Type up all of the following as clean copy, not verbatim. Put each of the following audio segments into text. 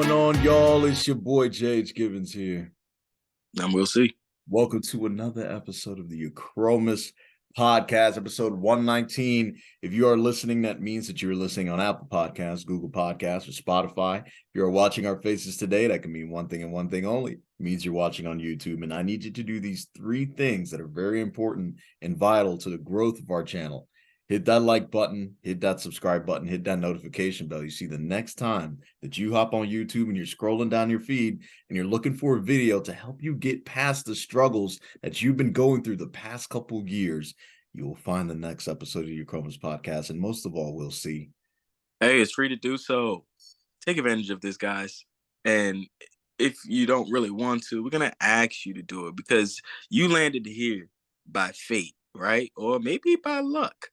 going on, y'all? It's your boy Gibbons here. And we'll see. Welcome to another episode of the Acromis Podcast, episode 119. If you are listening, that means that you're listening on Apple Podcasts, Google Podcasts, or Spotify. If you're watching our faces today, that can mean one thing and one thing only. It means you're watching on YouTube. And I need you to do these three things that are very important and vital to the growth of our channel. Hit that like button, hit that subscribe button, hit that notification bell. You see the next time that you hop on YouTube and you're scrolling down your feed and you're looking for a video to help you get past the struggles that you've been going through the past couple of years, you will find the next episode of your Acromis Podcast. And most of all, we'll see. Hey, it's free to do so. Take advantage of this, guys. And if you don't really want to, we're going to ask you to do it because you landed here by fate, right? Or maybe by luck.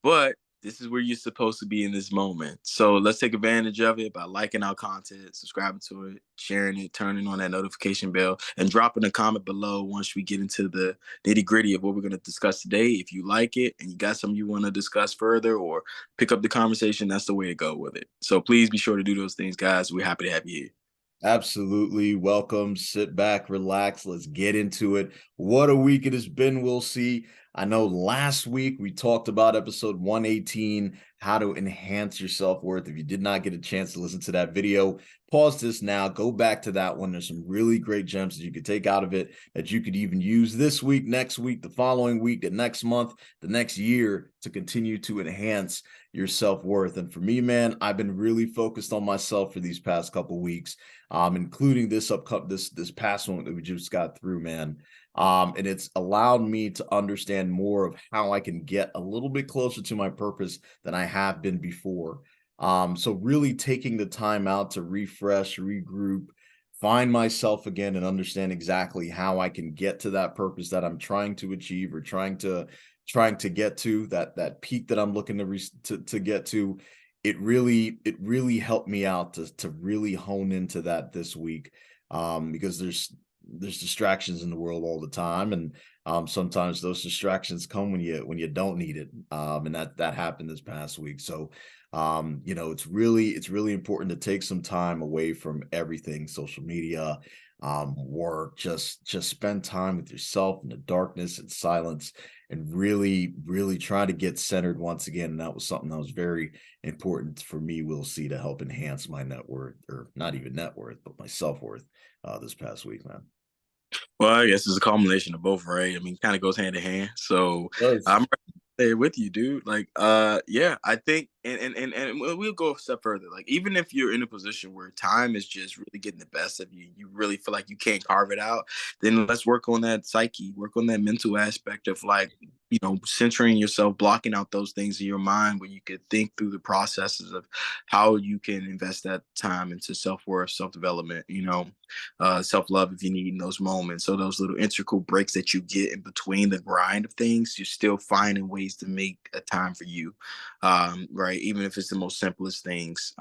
But this is where you're supposed to be in this moment. So let's take advantage of it by liking our content, subscribing to it, sharing it, turning on that notification bell, and dropping a comment below once we get into the nitty-gritty of what we're going to discuss today. If you like it and you got something you want to discuss further or pick up the conversation, that's the way to go with it. So please be sure to do those things, guys. We're happy to have you here. Absolutely. Welcome. Sit back, relax. Let's get into it. What a week it has been, we'll see. I know last week we talked about episode 118, how to enhance your self-worth. If you did not get a chance to listen to that video, pause this now, go back to that one. There's some really great gems that you could take out of it that you could even use this week, next week, the following week, the next month, the next year to continue to enhance your self-worth. And for me, man, I've been really focused on myself for these past couple weeks, including this past one that we just got through, man. And it's allowed me to understand more of how I can get a little bit closer to my purpose than I have been before. So really taking the time out to refresh, regroup, find myself again, and understand exactly how I can get to that purpose that I'm trying to achieve or trying to get to, that peak that I'm looking to get to. It really helped me out to really hone into that this week, because there's distractions in the world all the time, and sometimes those distractions come when you don't need it, and that happened this past week. So it's really important to take some time away from everything, social media, work, just spend time with yourself in the darkness and silence, and really try to get centered once again. And that was something that was very important for me, we'll see, to help enhance my net worth, or not even net worth, but my self-worth this past week, man. Well, I guess it's a combination of both, right? I mean, kind of goes hand in hand. So I'm there with you, dude. Like, yeah, I think, and we'll go a step further. Like, even if you're in a position where time is just really getting the best of you, you really feel like you can't carve it out, then let's work on that psyche, work on that mental aspect of, like, centering yourself, blocking out those things in your mind where you could think through the processes of how you can invest that time into self-worth, self-development, self-love if you need in those moments. So those little integral breaks that you get in between the grind of things, you're still finding ways to make a time for you, right? Even if it's the most simplest things.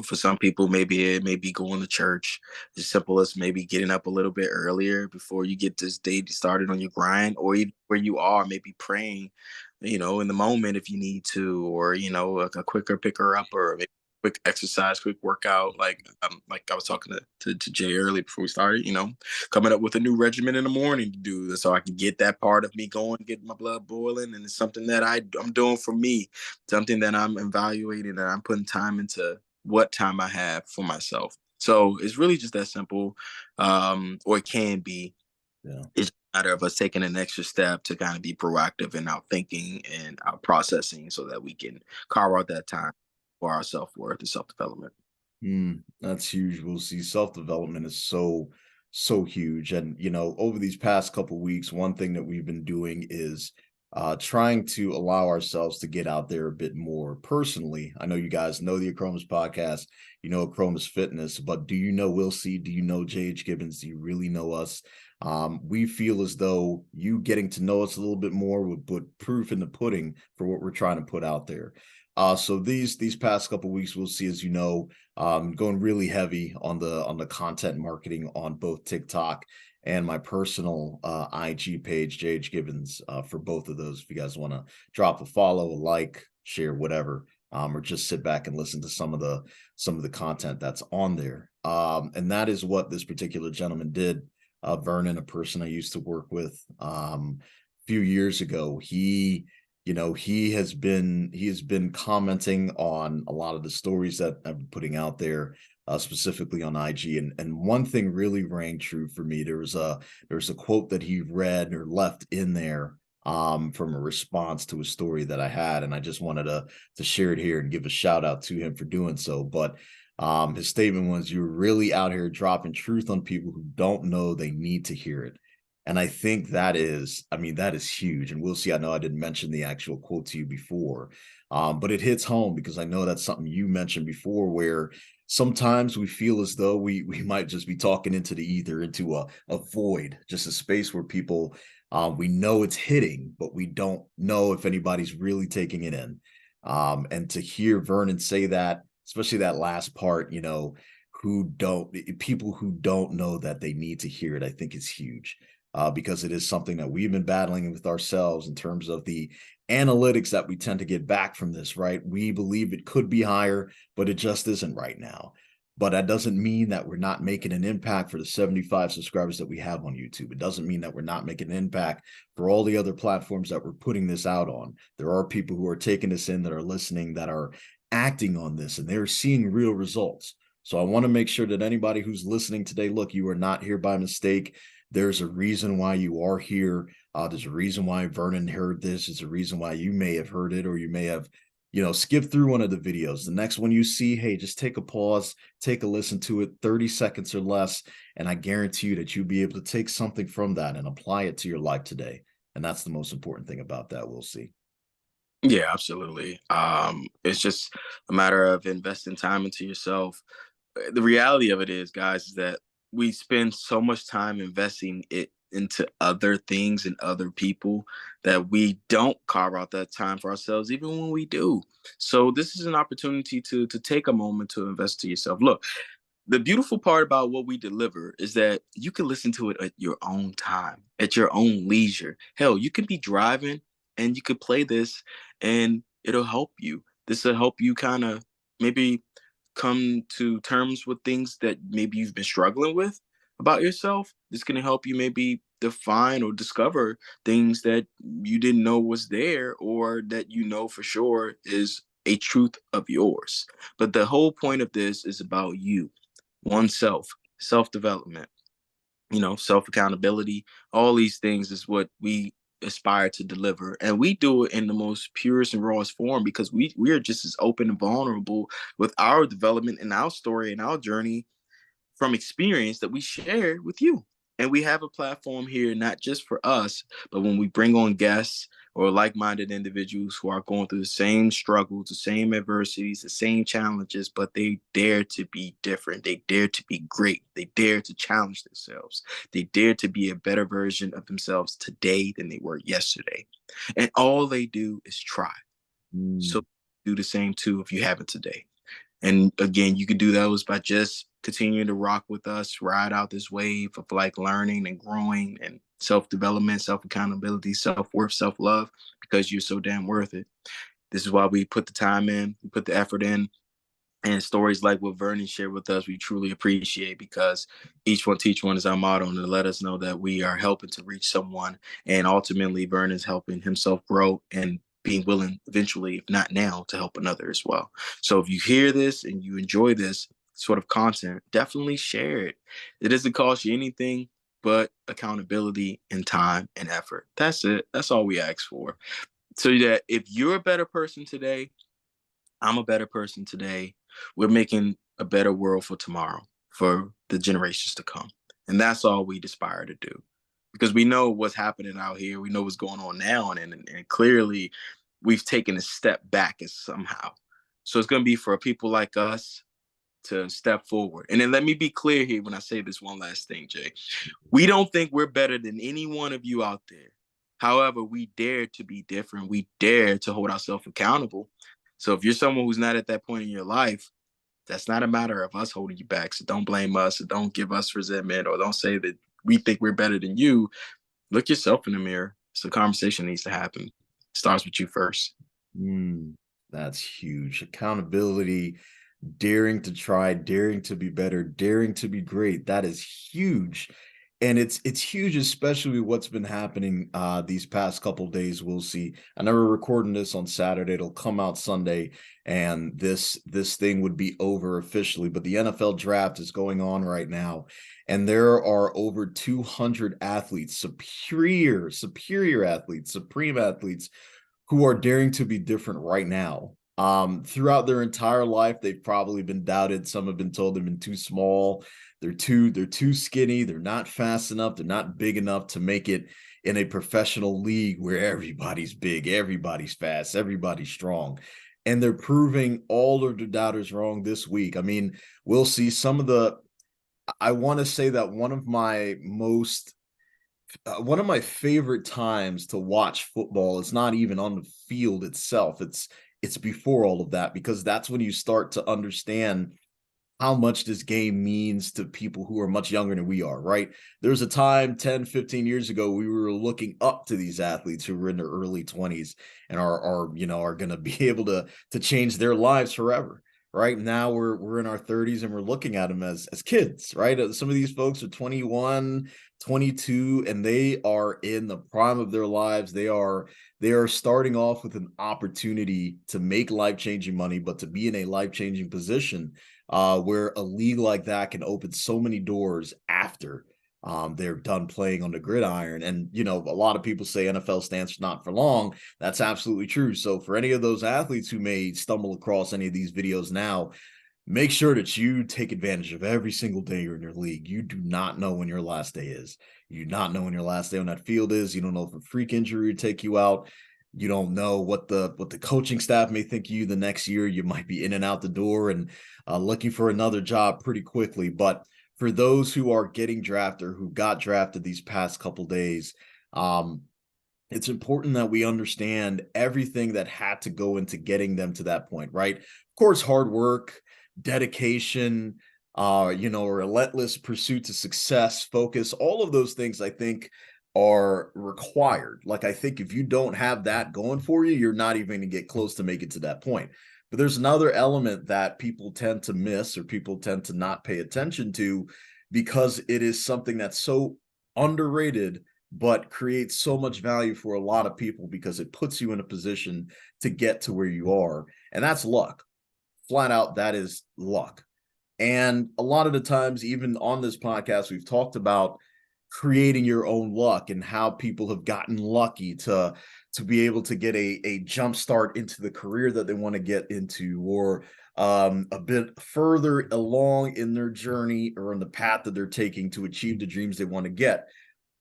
For some people, maybe it may be going to church, as simple as maybe getting up a little bit earlier before you get this day started on your grind, or even where you are, maybe praying, in the moment if you need to, or, a quicker picker up, or maybe quick exercise, quick workout. Like I was talking to Jay earlier before we started, coming up with a new regimen in the morning to do so I can get that part of me going, get my blood boiling. And it's something that I'm doing for me, something that I'm evaluating, that I'm putting time into what time I have for myself. So it's really just that simple, or it can be. Yeah. It's a matter of us taking an extra step to kind of be proactive in our thinking and our processing so that we can carve out that time for our self-worth and self-development. That's huge. We'll see. Self-development is so huge. And over these past couple of weeks, one thing that we've been doing is trying to allow ourselves to get out there a bit more personally. I know you guys know the Acromis podcast, Acromis Fitness, but do you know Will C? Do you know J.H. Gibbons? Do you really know us? We feel as though you getting to know us a little bit more would put proof in the pudding for what we're trying to put out there. So these past couple of weeks, we'll see, as going really heavy on the content marketing on both TikTok and my personal IG page, JH Gibbons, for both of those. If you guys want to drop a follow, a like, share, whatever, or just sit back and listen to some of the content that's on there. And that is what this particular gentleman did. Vernon, a person I used to work with a few years ago, he has been commenting on a lot of the stories that I'm putting out there, specifically on IG. And one thing really rang true for me. There was a quote that he read or left in there, from a response to a story that I had, and I just wanted to share it here and give a shout out to him for doing so. But his statement was, "You're really out here dropping truth on people who don't know they need to hear it." And I think that is huge. And we'll see. I know I didn't mention the actual quote to you before, but it hits home because I know that's something you mentioned before, where sometimes we feel as though we might just be talking into the ether, into a void, just a space where people, we know it's hitting, but we don't know if anybody's really taking it in. And to hear Vernon say that, especially that last part, people who don't know that they need to hear it, I think is huge, because it is something that we've been battling with ourselves in terms of the analytics that we tend to get back from this, right? We believe it could be higher, but it just isn't right now. But that doesn't mean that we're not making an impact for the 75 subscribers that we have on YouTube. It doesn't mean that we're not making an impact for all the other platforms that we're putting this out on. There are people who are taking this in, that are listening, that are acting on this, and they're seeing real results. So I want to make sure that anybody who's listening today, look, you are not here by mistake. There's a reason why you are here. There's a reason why Vernon heard this. There's a reason why you may have heard it, or you may have, skip through one of the videos. The next one you see, hey, just take a pause, take a listen to it, 30 seconds or less, and I guarantee you that you'll be able to take something from that and apply it to your life today. And that's the most important thing about that, we'll see. Yeah, absolutely. It's just a matter of investing time into yourself. The reality of it is, guys, is that we spend so much time investing it into other things and other people that we don't carve out that time for ourselves, even when we do. So this is an opportunity to take a moment to invest to yourself. Look, the beautiful part about what we deliver is that you can listen to it at your own time, at your own leisure. Hell, you can be driving and you could play this and it'll help you. This will help you kind of maybe come to terms with things that maybe you've been struggling with about yourself. This can help you maybe define or discover things that you didn't know was there, or that you know for sure is a truth of yours. But the whole point of this is about you, oneself, self development, self accountability. All these things is what we aspire to deliver, and we do it in the most purest and rawest form because we are just as open and vulnerable with our development and our story and our journey from experience that we share with you. And we have a platform here, not just for us, but when we bring on guests or like-minded individuals who are going through the same struggles, the same adversities, the same challenges, but they dare to be different. They dare to be great. They dare to challenge themselves. They dare to be a better version of themselves today than they were yesterday. And all they do is try. So do the same too if you haven't today. And again, you could do those by just continuing to rock with us, ride out this wave of like learning and growing and self development, self accountability, self worth, self love, because you're so damn worth it. This is why we put the time in, we put the effort in. And stories like what Vernon shared with us, we truly appreciate, because each one teach one is our motto, and to let us know that we are helping to reach someone. And ultimately, Vernon's helping himself grow and being willing eventually, if not now, to help another as well. So if you hear this and you enjoy this sort of content, definitely share it. It doesn't cost you anything but accountability and time and effort. That's it. That's all we ask for. So that if you're a better person today, I'm a better person today. We're making a better world for tomorrow, for the generations to come. And that's all we aspire to do. Because we know what's happening out here. We know what's going on now. And clearly, we've taken a step back as somehow. So it's going to be for people like us to step forward. And then let me be clear here when I say this one last thing, Jay. We don't think we're better than any one of you out there. However, we dare to be different. We dare to hold ourselves accountable. So if you're someone who's not at that point in your life, that's not a matter of us holding you back. So don't blame us, or don't give us resentment, or don't say that we think we're better than you. Look yourself in the mirror. So conversation needs to happen. It starts with you first. That's huge. Accountability, daring to try, daring to be better, daring to be great. That is huge. And it's huge, especially what's been happening these past couple days. We'll see. I know we're recording this on Saturday. It'll come out Sunday, and this thing would be over officially. But the NFL draft is going on right now, and there are over 200 athletes, superior athletes, supreme athletes who are daring to be different right now. Throughout their entire life, they've probably been doubted. Some have been told they've been too small, they're too skinny, they're not fast enough, they're not big enough to make it in a professional league where everybody's big, everybody's fast, everybody's strong. And they're proving all of the doubters wrong this week. I mean, we'll see some of the I want to say that one of my favorite times to watch football is not even on the field itself. It's before all of that, because that's when you start to understand how much this game means to people who are much younger than we are, right? There's a time 10, 15 years ago, we were looking up to these athletes who were in their early 20s and are going to be able to change their lives forever. Right now, we're in our 30s and we're looking at them as kids, right? Some of these folks are 21, 22, and they are in the prime of their lives. They are starting off with an opportunity to make life-changing money, but to be in a life-changing position where a league like that can open so many doors after they're done playing on the gridiron. And, a lot of people say NFL stands for not for long. That's absolutely true. So for any of those athletes who may stumble across any of these videos now, make sure that you take advantage of every single day you're in your league. You do not know when your last day is. You do not know when your last day on that field is. You don't know if a freak injury would take you out. You don't know what the coaching staff may think of you the next year. You might be in and out the door and looking for another job pretty quickly. But for those who are getting drafted or who got drafted these past couple days, it's important that we understand everything that had to go into getting them to that point, right? Of course, hard work, dedication, relentless pursuit to success, focus, all of those things I think are required. Like, I think if you don't have that going for you, you're not even going to get close to make it to that point. But there's another element that people tend to miss or people tend to not pay attention to because it is something that's so underrated but creates so much value for a lot of people because it puts you in a position to get to where you are. And that's luck. Flat out, that is luck. And a lot of the times, even on this podcast, we've talked about creating your own luck and how people have gotten lucky to be able to get a jump start into the career that they want to get into, or a bit further along in their journey or in the path that they're taking to achieve the dreams they want to get.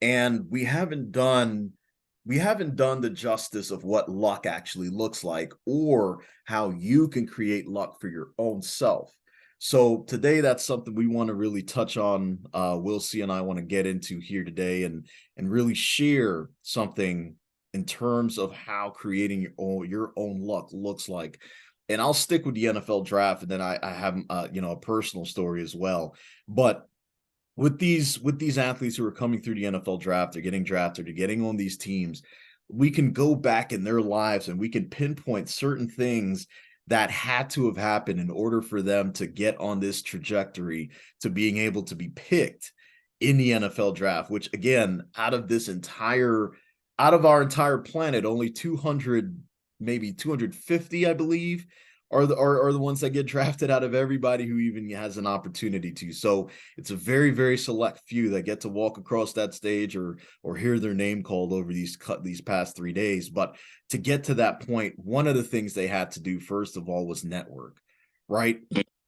And we haven't done the justice of what luck actually looks like or how you can create luck for your own self. So today, that's something we want to really touch on. Will C and I want to get into here today and really share something in terms of how creating your own luck looks like. And I'll stick with the NFL draft, and then I have a personal story as well. But with these athletes who are coming through the NFL draft, they're getting drafted, they're getting on these teams, we can go back in their lives and we can pinpoint certain things that had to have happened in order for them to get on this trajectory to being able to be picked in the NFL draft, which again, out of our entire planet, only 200, maybe 250, I believe, are the ones that get drafted out of everybody who even has an opportunity to. So it's a very, very select few that get to walk across that stage or hear their name called over these past 3 days. But to get to that point, one of the things they had to do first of all was network, right?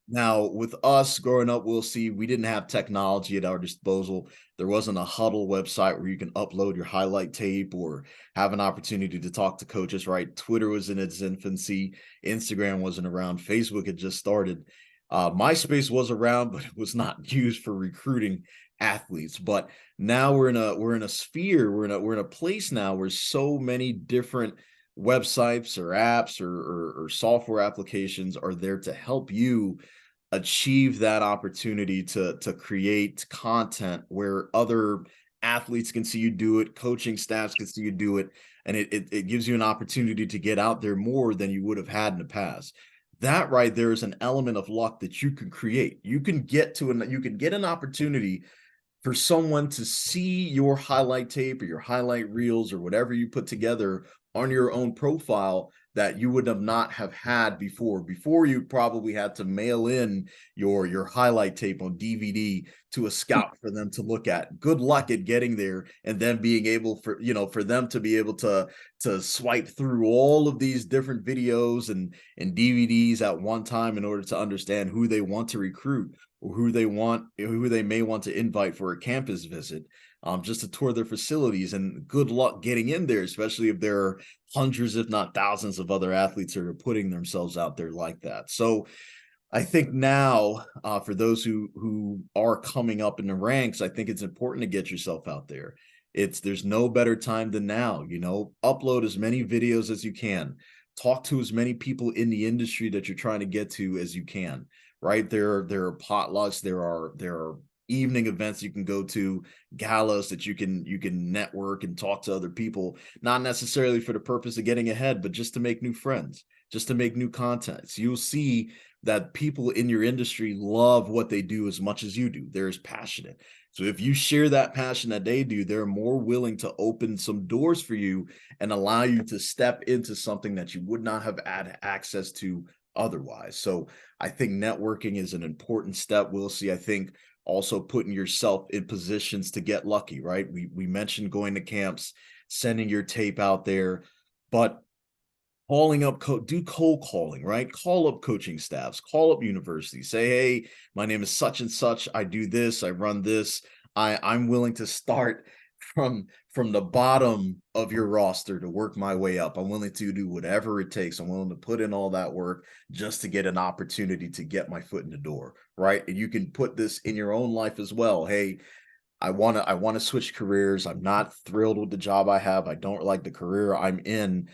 Now, with us growing up, we'll see we didn't have technology at our disposal. There wasn't a huddle website where you can upload your highlight tape or have an opportunity to talk to coaches, right? Twitter was in its infancy. Instagram wasn't around. Facebook had just started. MySpace was around, but it was not used for recruiting athletes. But now we're in a sphere, we're in a place now where so many different websites or apps or software applications are there to help you achieve that opportunity to create content where other athletes can see you do it, coaching staffs can see you do it, and it gives you an opportunity to get out there more than you would have had in the past. That right there is an element of luck that you can create. You can get an opportunity for someone to see your highlight tape or your highlight reels or whatever you put together on your own profile that you would have not have had before. Before, you probably had to mail in your highlight tape on DVD to a scout for them to look at. Good luck at getting there and then being able for them to be able to swipe through all of these different videos and DVDs at one time in order to understand who they want to recruit or who they may want to invite for a campus visit, just to tour their facilities. And good luck getting in there, especially if there are hundreds, if not thousands, of other athletes that are putting themselves out there like that. So I think now, for those who are coming up in the ranks, I think it's important to get yourself out there. There's no better time than now. Upload as many videos as you can. Talk to as many people in the industry that you're trying to get to as you can. Right there are potlucks. There are evening events you can go to, galas that you can network and talk to other people, not necessarily for the purpose of getting ahead, but just to make new friends, just to make new contacts. You'll see that people in your industry love what they do as much as you do. They're as passionate. So if you share that passion that they do, they're more willing to open some doors for you and allow you to step into something that you would not have had access to otherwise. So I think networking is an important step. We'll see. I think also putting yourself in positions to get lucky, right? We mentioned going to camps, sending your tape out there, but calling up, do cold calling, right? Call up coaching staffs, call up universities, say, hey, my name is such and such. I do this, I run this. I'm willing to start from the bottom of your roster to work my way up. I'm willing to do whatever it takes. I'm willing to put in all that work just to get an opportunity to get my foot in the door, right? And you can put this in your own life as well. Hey, I want to switch careers. I'm not thrilled with the job I have. I don't like the career I'm in.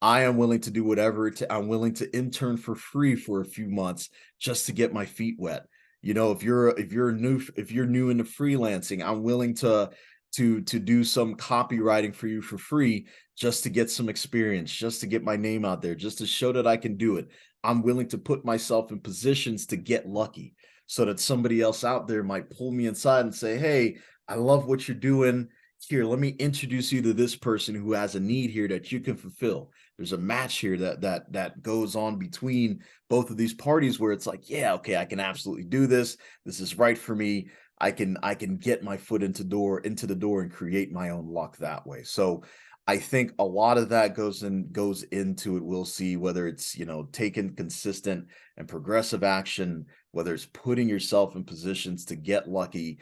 I am willing to do whatever I'm willing to intern for free for a few months just to get my feet wet. If you're new into freelancing, I'm willing to do some copywriting for you for free just to get some experience, just to get my name out there, just to show that I can do it. I'm willing to put myself in positions to get lucky so that somebody else out there might pull me inside and say, hey, I love what you're doing. Here, let me introduce you to this person who has a need here that you can fulfill. There's a match here that goes on between both of these parties where it's like, yeah, okay, I can absolutely do this. This is right for me. I can get my foot into the door and create my own luck that way. So I think a lot of that goes into it. We'll see whether it's, taking consistent and progressive action, whether it's putting yourself in positions to get lucky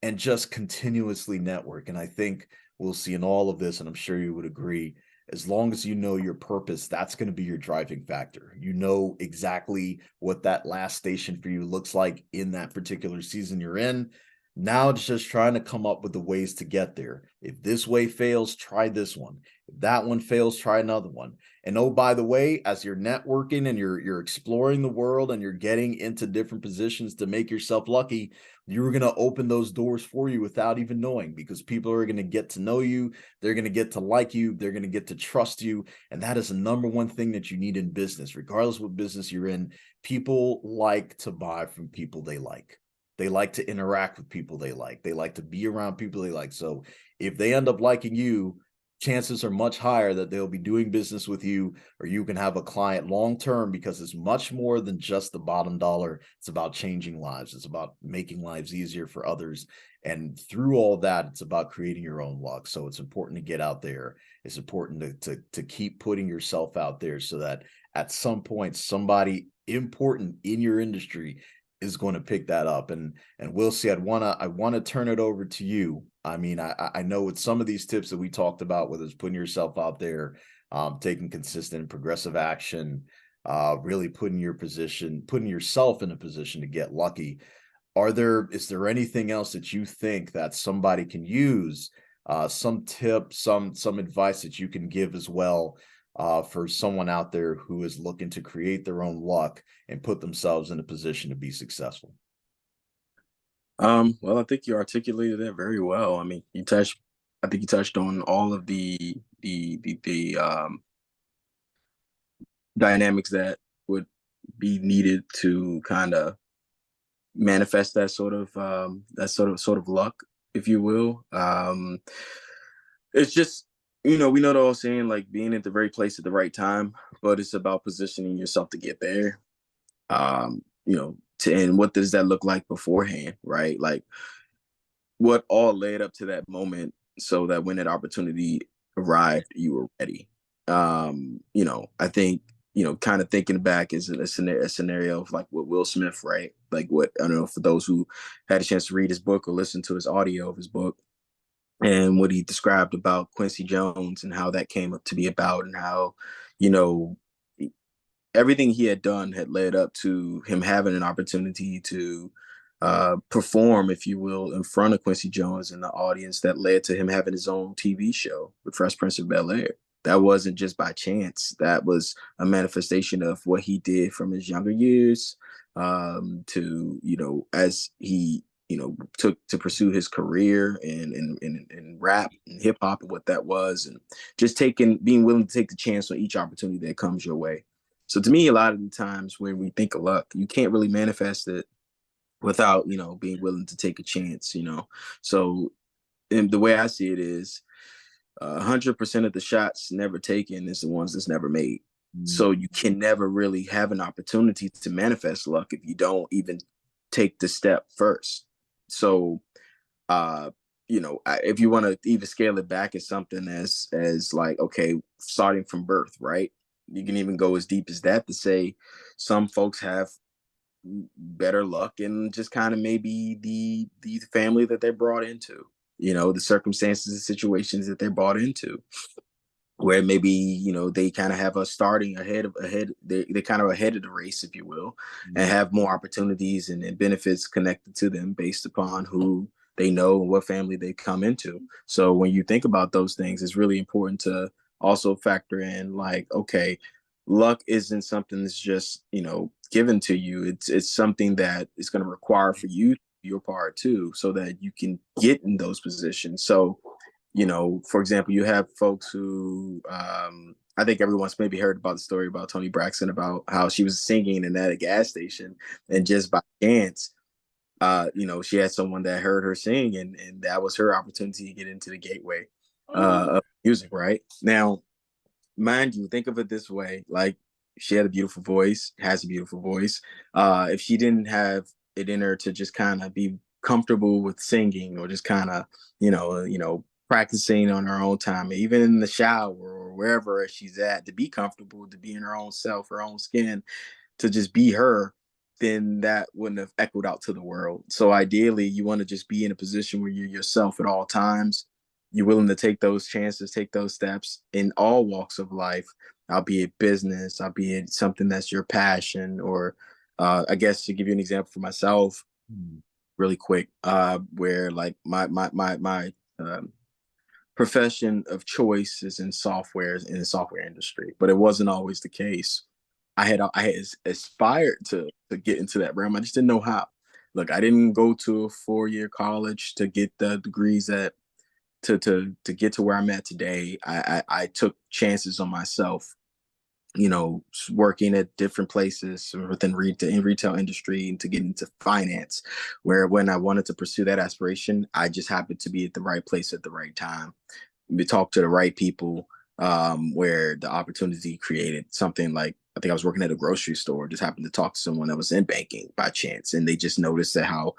and just continuously network. And I think we'll see in all of this, and I'm sure you would agree, as long as you know your purpose, that's going to be your driving factor. You know exactly what that last station for you looks like in that particular season you're in. Now it's just trying to come up with the ways to get there. If this way fails, try this one. If that one fails, try another one. And oh, by the way, as you're networking and you're exploring the world and you're getting into different positions to make yourself lucky, you're going to open those doors for you without even knowing, because people are going to get to know you. They're going to get to like you. They're going to get to trust you. And that is the number one thing that you need in business, regardless of what business you're in. People like to buy from people they like. They like to interact with people they like. They like to be around people they like. So if they end up liking you, chances are much higher that they'll be doing business with you, or you can have a client long term, because it's much more than just the bottom dollar. It's about changing lives. It's about making lives easier for others. And through all that, it's about creating your own luck. So it's important to get out there. It's important to keep putting yourself out there so that at some point, somebody important in your industry is going to pick that up. And we'll see. I want to turn it over to you. I mean, I know with some of these tips that we talked about, whether it's putting yourself out there, taking consistent and progressive action, really putting yourself in a position to get lucky. Is there anything else that you think that somebody can use? Some tips, some advice that you can give as well, for someone out there who is looking to create their own luck and put themselves in a position to be successful? Well, I think you articulated that very well. I mean, I think you touched on all of the dynamics that would be needed to kind of manifest that sort of luck, if you will. It's just, we know the old saying, like being at the right place at the right time, but it's about positioning yourself to get there. And what does that look like beforehand, right? Like what all led up to that moment, so that when that opportunity arrived, you were ready. I think, kind of thinking back is a scenario of like what Will Smith, right? Like what, I don't know, for those who had a chance to read his book or listen to his audio of his book, and what he described about Quincy Jones and how that came up to be about, and how, you know, everything he had done had led up to him having an opportunity to perform, if you will, in front of Quincy Jones and the audience, that led to him having his own TV show, The Fresh Prince of Bel-Air. That wasn't just by chance. That was a manifestation of what he did from his younger years, to, as he, took to pursue his career in rap and hip hop, and what that was, and just being willing to take the chance on each opportunity that comes your way. So to me, a lot of the times when we think of luck, you can't really manifest it without, being willing to take a chance. So, and the way I see it is, 100% of the shots never taken is the ones that's never made. So you can never really have an opportunity to manifest luck if you don't even take the step first. So, if you want to even scale it back as something as like, okay, starting from birth, right? You can even go as deep as that to say some folks have better luck in just kind of maybe the family that they're brought into, the circumstances and situations that they're brought into, where maybe, they kind of have a starting ahead, they're kind of ahead of the race, if you will, and have more opportunities and benefits connected to them based upon who they know and what family they come into. So when you think about those things, it's really important to also factor in, like, okay, luck isn't something that's just, given to you. It's something that is going to require for you your part too, so that you can get in those positions. So, for example, you have folks who, I think everyone's maybe heard about the story about Toni Braxton, about how she was singing in at a gas station, and just by chance, she had someone that heard her sing, and that was her opportunity to get into the gateway of music. Right now, mind you, think of it this way: like, she had a beautiful voice, has a beautiful voice. If she didn't have it in her to just kind of be comfortable with singing, or just kind of, practicing on her own time, even in the shower or wherever she's at, to be comfortable, to be in her own self, her own skin, to just be her, then that wouldn't have echoed out to the world. So ideally, you want to just be in a position where you're yourself at all times. You're willing to take those chances, take those steps in all walks of life, albeit business, albeit something that's your passion, or I guess, to give you an example for myself, really quick, where like my profession of choice is in the software industry, but it wasn't always the case. I had aspired to get into that realm. I just didn't know how. Look, I didn't go to a 4-year college to get the degrees that to get to where I'm at today. I took chances on myself, working at different places within retail industry, and to get into finance, where when I wanted to pursue that aspiration, I just happened to be at the right place at the right time. We talked to the right people, where the opportunity created something. Like, I think I was working at a grocery store, just happened to talk to someone that was in banking by chance, and they just noticed that how,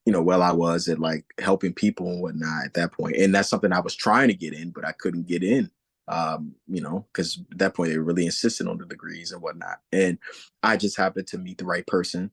well, I was at like helping people and whatnot at that point. And that's something I was trying to get in, but I couldn't get in, because at that point they really insisted on the degrees and whatnot. And I just happened to meet the right person,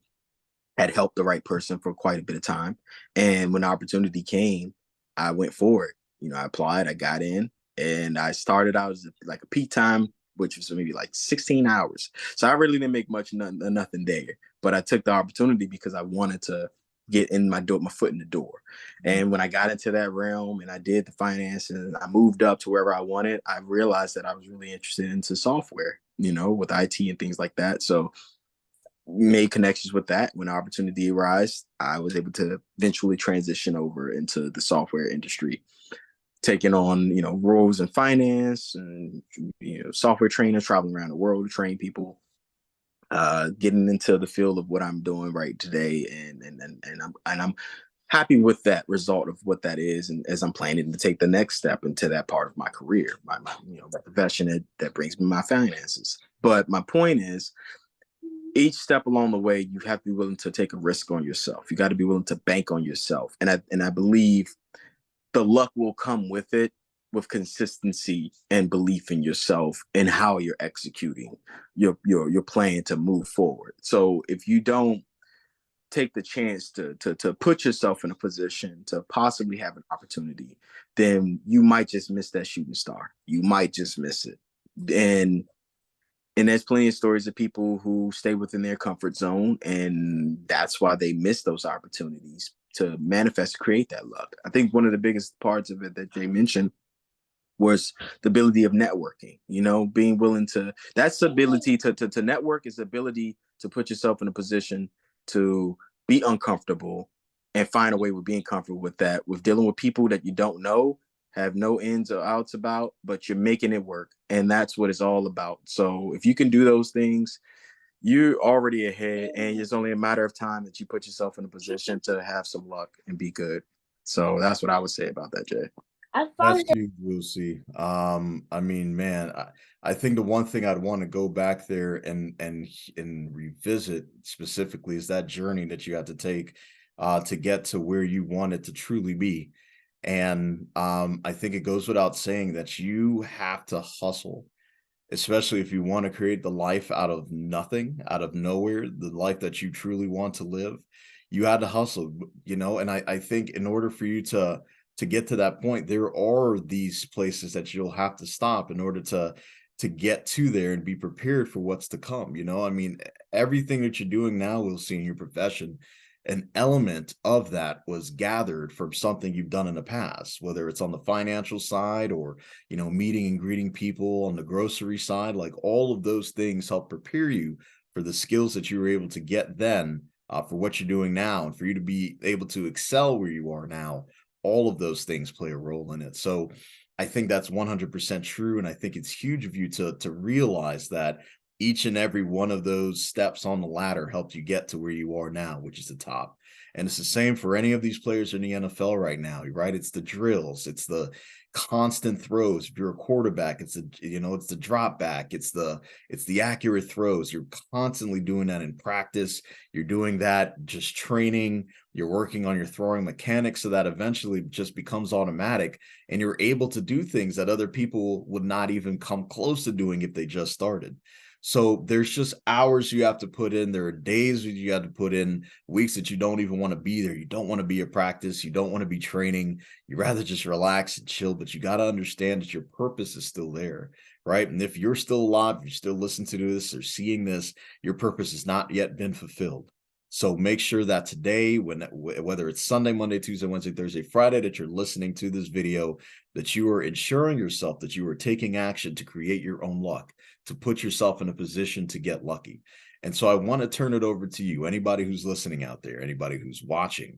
had helped the right person for quite a bit of time. And when the opportunity came, I went for it. I applied, I got in, and I started out as like a peak time, which was maybe like 16 hours. So I really didn't make nothing there. But I took the opportunity because I wanted to get in my foot in the door. And when I got into that realm and I did the finance and I moved up to wherever I wanted, I realized that I was really interested into software, with IT and things like that. So made connections with that. When opportunity arose, I was able to eventually transition over into the software industry, taking on, roles in finance and, software trainer, traveling around the world to train people, getting into the field of what I'm doing right today. And I'm happy with that result of what that is. And as I'm planning to take the next step into that part of my career, my that profession that brings me my finances. But my point is, each step along the way, you have to be willing to take a risk on yourself. You got to be willing to bank on yourself. And I believe the luck will come with it, with consistency and belief in yourself and how you're executing your plan to move forward. So if you don't take the chance to put yourself in a position to possibly have an opportunity, then you might just miss that shooting star. You might just miss it. And there's plenty of stories of people who stay within their comfort zone, and that's why they miss those opportunities to manifest, create that luck. I think one of the biggest parts of it that Jay mentioned was the ability of networking, being willing to, that's the ability to network, is the ability to put yourself in a position to be uncomfortable and find a way with being comfortable with that, with dealing with people that you don't know, have no ins or outs about, but you're making it work. And that's what it's all about. So if you can do those things, you're already ahead, and it's only a matter of time that you put yourself in a position to have some luck and be good. So that's what I would say about that, Jay. That's huge, Will C. I mean, man, I think the one thing I'd want to go back there and revisit specifically is that journey that you had to take to get to where you wanted to truly be. And I think it goes without saying that you have to hustle, especially if you want to create the life out of nothing, out of nowhere, the life that you truly want to live. You had to hustle, and I think in order for you to get to that point, there are these places that you'll have to stop in order to get to there and be prepared for what's to come. I mean, everything that you're doing now, we'll see in your profession, an element of that was gathered from something you've done in the past, whether it's on the financial side or, meeting and greeting people on the grocery side. Like, all of those things help prepare you for the skills that you were able to get then, for what you're doing now, and for you to be able to excel where you are now. All of those things play a role in it. So I think that's 100% true. And I think it's huge of you to realize that each and every one of those steps on the ladder helped you get to where you are now, which is the top. And it's the same for any of these players in the NFL right now, right? It's the drills, it's the constant throws. If you're a quarterback, it's it's the drop back, it's the accurate throws. You're constantly doing that in practice. You're doing that just training. You're working on your throwing mechanics so that eventually it just becomes automatic, and you're able to do things that other people would not even come close to doing if they just started. So there's just hours you have to put in. There are days you have to put in, weeks that you don't even want to be there. You don't want to be at practice. You don't want to be training. You rather just relax and chill, but you got to understand that your purpose is still there, right? And if you're still alive, if you're still listening to this or seeing this, your purpose has not yet been fulfilled. So make sure that today, whether it's Sunday, Monday, Tuesday, Wednesday, Thursday, Friday, that you're listening to this video, that you are ensuring yourself that you are taking action to create your own luck, to put yourself in a position to get lucky. And so I want to turn it over to you, anybody who's listening out there, anybody who's watching.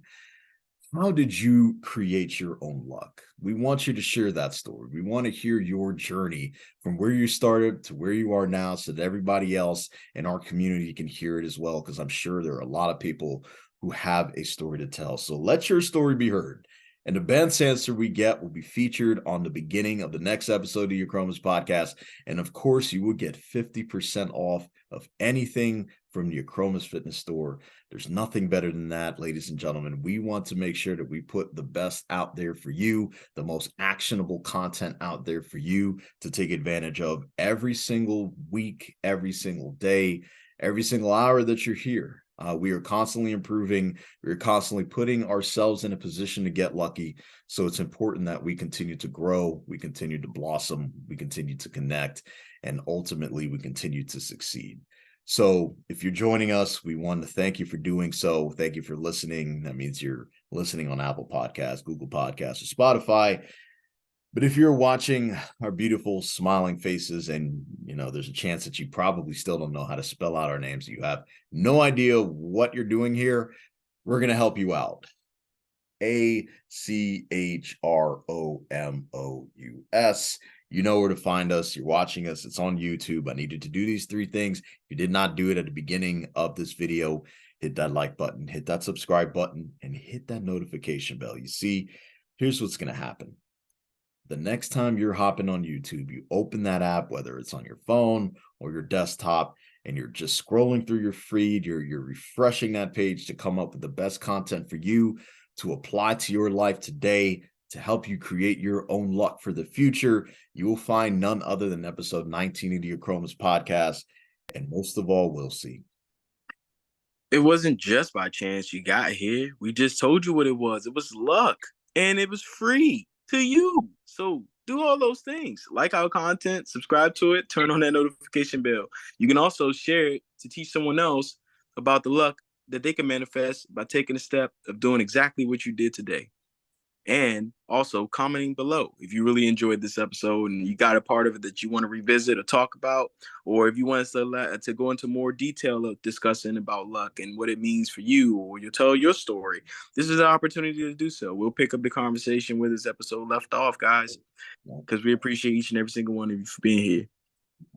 How did you create your own luck? We want you to share that story. We want to hear your journey from where you started to where you are now, so that everybody else in our community can hear it as well, because I'm sure there are a lot of people who have a story to tell. So let your story be heard. And the best answer we get will be featured on the beginning of the next episode of your Chromas podcast. And of course, you will get 50% off of anything from the Chromas Fitness store. There's nothing better than that, ladies and gentlemen. We want to make sure that we put the best out there for you, the most actionable content out there for you to take advantage of every single week, every single day, every single hour that you're here. We are constantly improving. We're constantly putting ourselves in a position to get lucky. So it's important that we continue to grow, we continue to blossom, we continue to connect, and ultimately we continue to succeed. So if you're joining us, we want to thank you for doing so. Thank you for listening. That means you're listening on Apple Podcasts, Google Podcasts, or Spotify. But if you're watching our beautiful smiling faces and there's a chance that you probably still don't know how to spell out our names, you have no idea what you're doing here, we're going to help you out. ACHROMOUS. You know where to find us. You're watching us. It's on YouTube. I needed to do these three things. If you did not do it at the beginning of this video, hit that like button, hit that subscribe button, and hit that notification bell. You see, here's what's going to happen. The next time you're hopping on YouTube, you open that app, whether it's on your phone or your desktop, and you're just scrolling through your feed, you're refreshing that page to come up with the best content for you to apply to your life today, to help you create your own luck for the future. You will find none other than episode 19 of the Chromas podcast. And most of all, Will C. It wasn't just by chance you got here. We just told you what it was. It was luck, and it was free to you. So do all those things. Like our content, subscribe to it, turn on that notification bell. You can also share it to teach someone else about the luck that they can manifest by taking a step of doing exactly what you did today. And also commenting below if you really enjoyed this episode and you got a part of it that you want to revisit or talk about, or if you want us to go into more detail of discussing about luck and what it means for you, or you'll tell your story. This is an opportunity to do so. We'll pick up the conversation where this episode left off, guys, because we appreciate each and every single one of you for being here.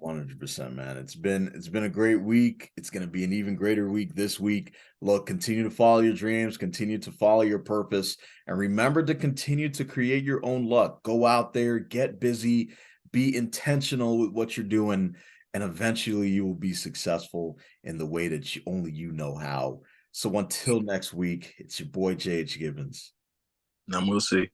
100%, man. It's been a great week. It's going to be an even greater week this week. Look, continue to follow your dreams, continue to follow your purpose, and remember to continue to create your own luck. Go out there, get busy, be intentional with what you're doing, and eventually you will be successful in the way that only you know how. So until next week, it's your boy J.H. Gibbons. And we'll see.